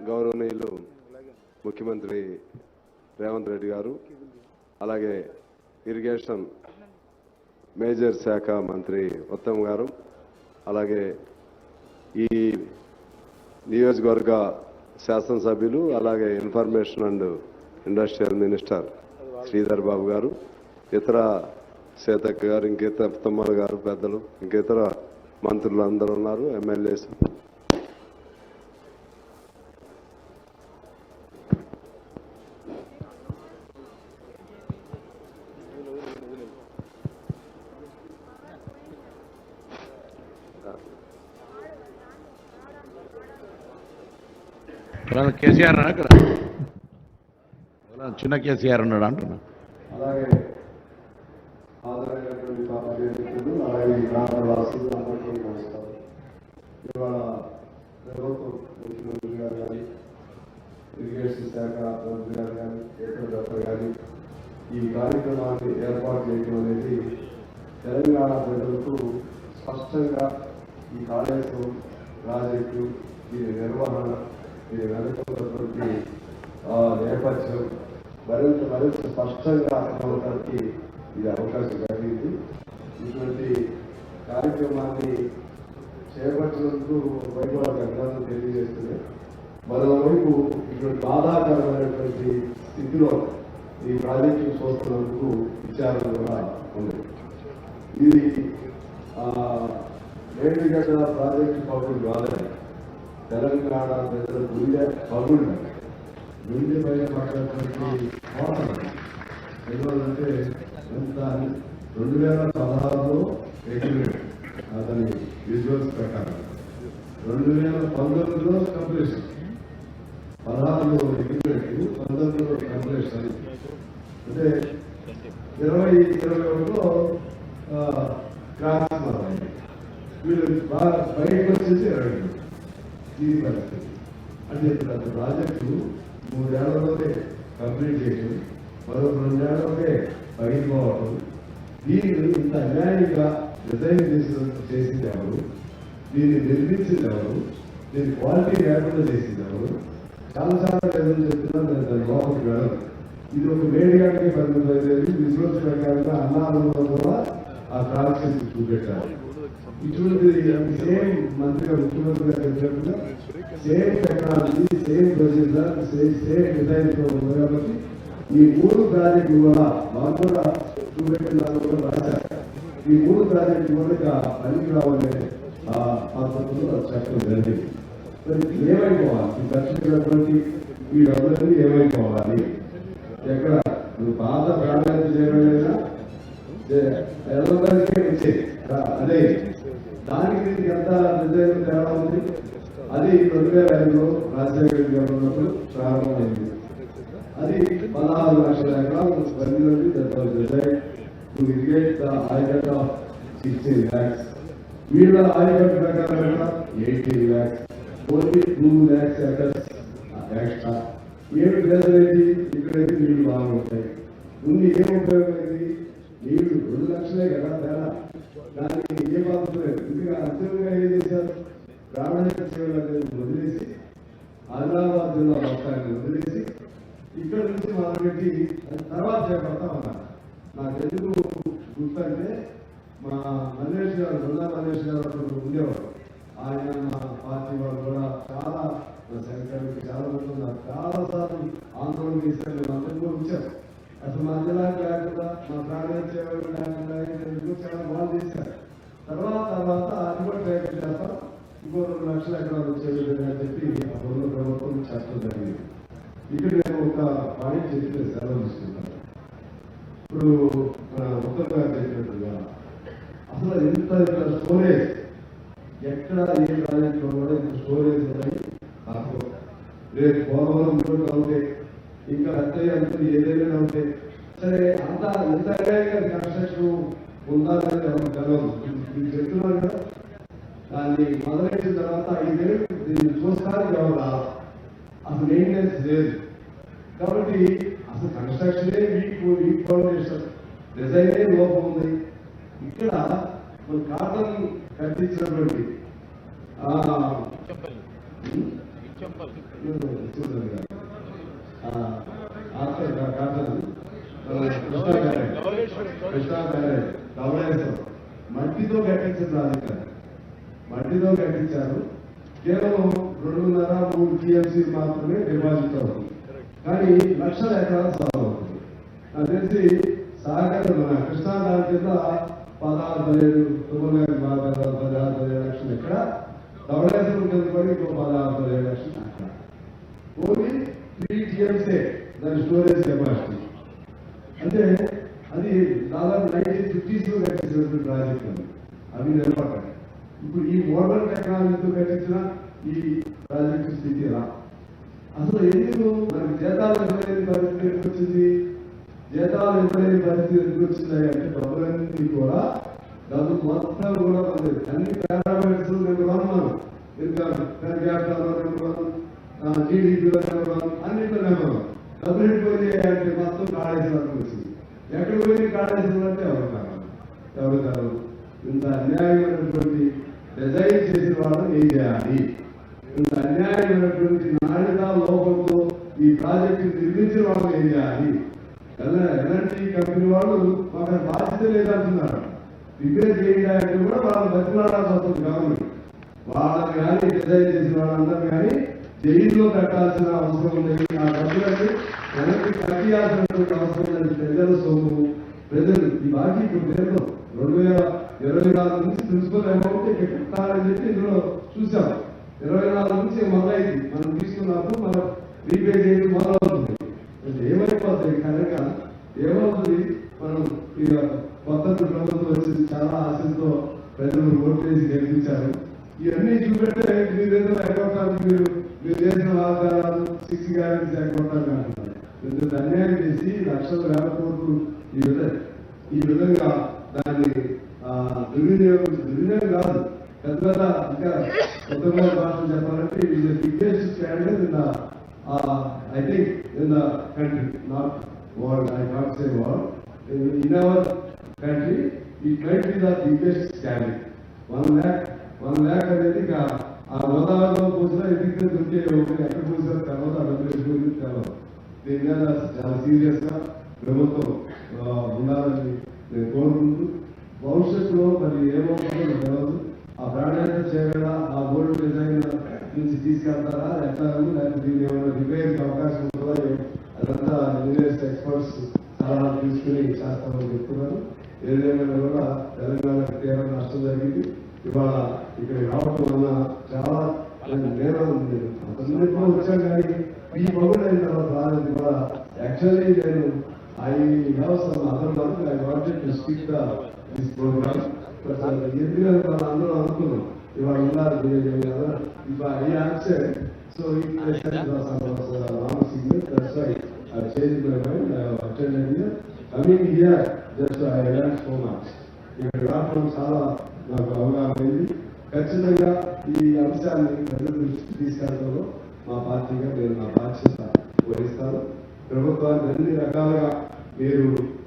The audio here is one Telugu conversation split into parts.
గౌరవనీయులు ముఖ్యమంత్రి రేవంత్ రెడ్డి గారు, అలాగే ఇరిగేషన్ మేజర్ శాఖ మంత్రి ఉత్తమ్ గారు, అలాగే ఈ నియోజకవర్గ శాసనసభ్యులు, అలాగే information and industrial minister Sridhar Babu గారు, ఇతర సీతక్క గారు, ఇంకితర తుమ్మల గారు, పెద్దలు, ఇంకితర మంత్రులు అందరూ ఉన్నారు, ఎమ్మెల్యేస్. కేసీఆర్ అక్కడ చిన్న కేసీఆర్ ఉన్నాడు అంటున్నా. అలాగే ఆదరణీయులైనటువంటి పార్టీ అధ్యక్షులు, అలాగే గ్రామ వాసులు అందరికీ నమస్కారం. ఇవాళ ప్రభుత్వం ముఖ్యమంత్రి గారు కానీ, ఇరిగేషన్ శాఖ మంత్రి గారు కానీ, ఇతర డాక్టర్ కానీ ఈ కార్యక్రమాన్ని ఏర్పాటు చేయడం అనేది తెలంగాణ ప్రజలకు స్పష్టంగా ఈ కాళేశ్వరం ప్రాజెక్టు, దీని నిర్వహణ, దీని వెనుకటువంటి నేపథ్యం మరింత స్పష్టంగా అర్థమవడానికి ఇది అవకాశం కలిగింది. ఇటువంటి కార్యక్రమాన్ని చేపట్టినందుకు వైభవ ధన్యవాదాలు తెలియజేస్తుంది. మరోవైపు ఇటువంటి బాధాకరమైనటువంటి స్థితిలో ఈ ప్రాజెక్టు చూస్తున్నందుకు విచారణ కూడా ఉంది. ఇది మేడిగడ్డ ప్రాజెక్టు పగులు కాదని తెలంగాణ ప్రజల గుండె పగుళ్ళు, గుండె పైన పడినటువంటి పోరాటం. ఎందుకంటే ఎంత 2016లో ఎగ్రిమెంట్ అతని విజువల్స్ ప్రకారం, 2019లో కంప్లీషన్, 16లో ఎగ్రిమెంట్, 19లో కంప్లీషన్. అంటే 2021లో క్రాస్ వీళ్ళు బయటకు వచ్చేసి 22 ఈ పరిస్థితి. అంటే ప్రతి ప్రాజెక్టు 3 ఏళ్లలోనే కంప్లీట్ చేయడం, మరో 2 ఏళ్లలోనే పగిలిపోవడం. దీన్ని ఇంత అన్యాయంగా డిజైన్ చేసింది ఎవరు, దీన్ని నిర్మించింది ఎవరు, దీని క్వాలిటీ లేకుండా చేసింది ఎవరు? చాలాసార్లు ప్రజలు చెప్తున్నాను, నేను దాని లోపలికి వెళ్ళను. ఇది ఒక మేడిగాడికి పరిమితమైనది. విజువల్స్ ప్రకారంగా అన్నారంలో కూడా ఆ ట్రాన్స్ఫర్ చూపెట్టారు. ఇటువంటి సేమ్ మంత్రిగా ముఖ్యమంత్రి గారు చెప్పినట్టుగా same technology, same procedure, same design ఉంది కాబట్టి ఈ 3 ప్రాజెక్టులు కూడా మాకు కూడా చూపెట్టిన దాన్ని కూడా రాశారు. ఈ 3 ప్రాజెక్టులు కూడా పనికి రావాలనే పద్ధతులు చెప్పడం జరిగింది. ఏమైపోవాలి ఈ ఖర్చుకున్నటువంటి ఈ డబ్బులన్నీ ఏమైపోవాలి? ఎక్కడ నువ్వు పాత ప్రాధాన్యత చేయడం ఎల్లరికీ వచ్చేది అదే. దానికి ఎంత డిజైన్ తేడా ఉంది. అది 2005లో రాజశేఖర రెడ్డి గారు ఉన్నప్పుడు ప్రారంభమైంది. అది 16 లక్షల ఎకరాలు పరిధిలోని design to irrigate the ayacut of 16 lakhs. వీళ్ళ ఆయకట్ ప్రకారంగా 18 lakhs, only 2 lakhs acres extra. ఏమి ప్రజలైంది? ఇక్కడైతే నీళ్లు బాగుంటాయి. ముందు ఏం ఉపయోగమైంది? నీళ్లు 2 లక్షలే కదా తేడా. దానికి ఏ బాధ్యత లేదు. ఇంకా అంతిమంగా ఏం చేశారు? ప్రాణహిత సేవలను వదిలేసి ఆదిలాబాద్ జిల్లా మొత్తాన్ని వదిలేసి ఇక్కడ నుంచి మొదలుపెట్టి తర్వాత చేపడతామన్నారు. నాకు ఎందుకు గుర్తంటే మా మల్లేష్ గారు, బృందా మల్లేష్ గారు అప్పుడు ఉండేవారు. ఆయన మా పార్టీ వాళ్ళు కూడా చాలా శంకర్కి చాలా మంది ఉన్నారు. చాలాసార్లు ఆందోళన చేశారు. మేము అందరూ కూడా వచ్చారు. అసలు మా జిల్లాకి లేకుండా, మా ప్రాణహిత సేవలు లేకుండా చాలా బాగా చేశారు. తర్వాత అది కూడా ప్రయత్నం చేస్తాం, ఇంకో 2 లక్షల ఎకరాలు వచ్చే విధంగా చెప్పి అప్పుడు ప్రభుత్వం చెప్పడం జరిగింది. ఇక్కడ నేను ఒక పాయింట్ చెప్పి సెలవు తీసుకుంటాను. ఇప్పుడు ఉత్తర్ గారు చెప్పినట్టుగా అసలు ఇంత స్టోరేజ్ ఎక్కడ ఏ ప్రాజెక్టులో కూడా ఇంత స్టోరేజ్ ఉన్నాయి. అసలు రేపు పోలవరం కూడా ఉంటాయి, ఇంకా అత్తయ్య అంతా ఏదైనా ఉంటాయి. సరే, అంతా ఎంత కన్స్ట్రక్షన్ ఉండాలని ఎవరు తెలవదు. మీరు చెప్తున్నారు కదా, దాన్ని మొదలెట్టిన తర్వాత 5 ఏళ్ళు దీన్ని చూస్తానికి ఎవరు రాదు. అసలు మెయింటెనెన్స్ లేదు. కాబట్టి అసలు కన్స్ట్రక్షనే వీక్ ఫౌండేషన్, డిజైనే లోపం ఉంది. ఇక్కడ మన కాటన్ కట్టించినటువంటి చూడండి కృష్ణా బ్యారేజ్ ధవళేశ్వరం మట్టితో కట్టించిన రాజకీయాలు మట్టితో కట్టించారు. కేవలం 2.5-3 టీఎంసీ మాత్రమే డిపాజిట్ అవుతుంది. కానీ లక్షల ఎకరాలు సాగు అవుతుంది. నాకు తెలిసి సాగర్ మన కృష్ణా దాని కింద 16-17 లక్షలు ఇక్కడ, ధవళేశ్వరం కింద కూడా ఇంకో 16-17 లక్షలు అక్కడ. ఓన్లీ 3 టీఎంసీ దాని స్టోరేజ్ కెపాసిటీ. అంటే అది దాదాపు 1950s లో కట్టించినటువంటి ప్రాజెక్టులు అవి నిలబడ్డాయి. ఇప్పుడు ఈ మోడర్న్ టెక్నాలజీతో కట్టించిన ఈ ప్రాజెక్టు స్థితి ఎలా? అసలు ఎందుకు మనకి జీతాలు ఇవ్వలేని పరిస్థితి ఎందుకు వచ్చింది? జీతాలు ఇవ్వలేని పరిస్థితి ఎందుకు వచ్చింది అంటే డబ్బులన్నీ కూడా డబ్బు మొత్తం కూడా అన్ని పారామీటర్స్ నెంబర్ 1 మనం పెర్ క్యాపిటల్ నెంబర్ 1, జీడీపీలో నెంబర్ 1, అన్నింటిలో నెంబర్ 1. డబ్బులు వెళ్ళిపోయి అంటే మొత్తం కాళేశ్వరం వచ్చింది. ఎక్కడ పోయి కాళేశ్వరం అంటే ఎవరు కాదు. ఇంత అన్యాయమైనటువంటి డిజైన్ చేసిన వాళ్ళని ఏం చేయాలి? ఇంత అన్యాయమైనటువంటి నాణ్యత లోపంతో ఈ ప్రాజెక్టు నిర్మించిన వాళ్ళని ఏం చేయాలి? ఎలాంటి కంపెనీ వాళ్ళు మాకు బాధ్యత లేదంటున్నారు. రిపేర్ చేయడానికి కూడా వాళ్ళని బతిలాడాల్సి వస్తుంది గవర్నమెంట్. వాళ్ళని కానీ డిజైన్ చేసిన వాళ్ళందరూ కానీ జైల్లో పెట్టాల్సిన అవసరం ఉంది. ఆ డబ్బులకి వెనక్కి కట్టియాల్సినటువంటి అవసరం ఉంది. ప్రజల సొమ్ము, ప్రజలు ఈ బాకీ ఇప్పుడు పేరులో 2024 నుంచి ప్రిన్సిపల్ అమౌంట్ ఇక్కడ కట్టాలని చెప్పి ఇందులో చూసాం. 24 నుంచి మొదలైంది. మనం తీసుకున్నప్పుడు మనం రీపే చేయడం మొదలవుతుంది. ఏమైపోతుంది కనుక ఏమవుతుంది? మనం ఇక కొత్త ప్రభుత్వం వచ్చి చాలా ఆశతో ప్రజలు ఓటు వేసి గెలిపించారు. ఇవన్నీ చూపెట్టే మీరేదో ఎగ్గొట్టాలి, మీరు చేసిన వాగ్దానాలు 6 గ్యారెంటీస్ ఎగ్గొట్టాలి అంటున్నారు. ఇంత అన్యాయం చేసి లక్షల వేల కోట్లు ఈ విధంగా దాన్ని దుర్వినియోగం కాదు, పెద్ద ఇంకా కొత్త భాషలు చెప్పాలంటే ఇది biggest standard in the I think in the country, not world, I can't say world. In our country, it might be the biggest scandal. 1 lakh అనేది ఆ గోదావరిలో పోసినా ఎదిగితే దొరికే ఎక్కడ పోసినా తర్వాత డబ్బులు వేసుకుని తెలవదు. దీని మీద చాలా సీరియస్ గా ప్రభుత్వం ఉండాలని నేను కోరుకుంటూ, భవిష్యత్తులో మరి ఏమవుతుందో తెలవదు. ఆ ప్రాణాయామం చేయగల ఆ గోల్డ్ డిజైన్ నుంచి తీసుకెళ్తారా ఎట్లా, లేకపోతే దీన్ని ఏమైనా రిపేర్కి అవకాశం ఉంటుందా? అదంతా ఇంజనీర్స్ ఎక్స్పర్ట్స్ సలహా తీసుకుని చేస్తామని చెప్తున్నారు. ఏదేమైనా కూడా తెలంగాణకు తీవ్ర నష్టం జరిగింది. ఇవాళ ఇక్కడ రావడం వల్ల చాలా నేరం అన్నింటిలో వచ్చాం. కానీ ఈ పగులు అయిన తర్వాత రాలేదు. ఇవాళ యాక్చువల్లీ నేను I have some other work, I wanted to speak this programme. ఎందుకంటే అందరూ అనుకున్నాం ఇవాళ ఉన్నారు. If I answer, so it was wrong signal. That's why I changed my mind. I have attended here. Coming here, just I learned so much. ఇక్కడ రావడం చాలా నాకు అవగాహన అయింది. ఖచ్చితంగా ఈ అంశాన్ని ప్రజల దృష్టికి తీసుకెళ్తాలో మా పార్టీగా నేను నా బాధ్యత వహిస్తాను. ప్రభుత్వాన్ని అన్ని రకాలుగా మీరు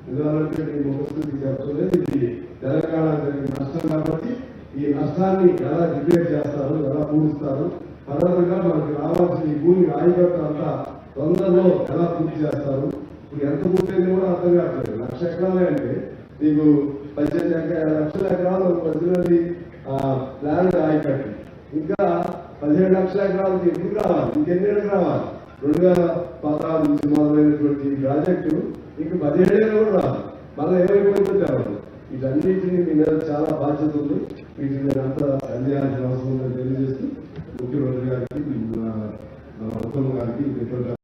ఎందుకంటే మీ ముఖస్థితికి చెప్తలేదు, ఇది తెలంగాణ జరిగిన నష్టం కాబట్టి ఈ నష్టాన్ని ఎలా రిపేర్ చేస్తారు, ఎలా పూడుస్తారు, పర్వతంగా మనకి రావాల్సిన ఈ భూమి రాయిగట్టు అంతా తొందరలో ఎలా పూర్తి చేస్తారు. ఇప్పుడు ఎంత పూర్తయింది కూడా అర్థం కావట్లేదు. 1,00,000 ఎకరాలే అంటే మీకు 18 లక్షల ఎకరాలు ప్రజలది ల్యాండ్ రాయికట్టి, ఇంకా 17 లక్షల ఎకరాలకి ఎందుకు రావాలి? ఇంకెన్నేళ్ళకి రావాలి? 2016 నుంచి మొదలైనటువంటి ఈ ప్రాజెక్టు ఇంక 17 ఏళ్ళు కూడా రావాలి. మళ్ళీ ఏమైపోయిందో తెలవదు. వీటన్నిటినీ మీ మీద చాలా బాధ్యత ఉంది. వీటిని అంతా అందించాల్సిన అవసరం ఉంది.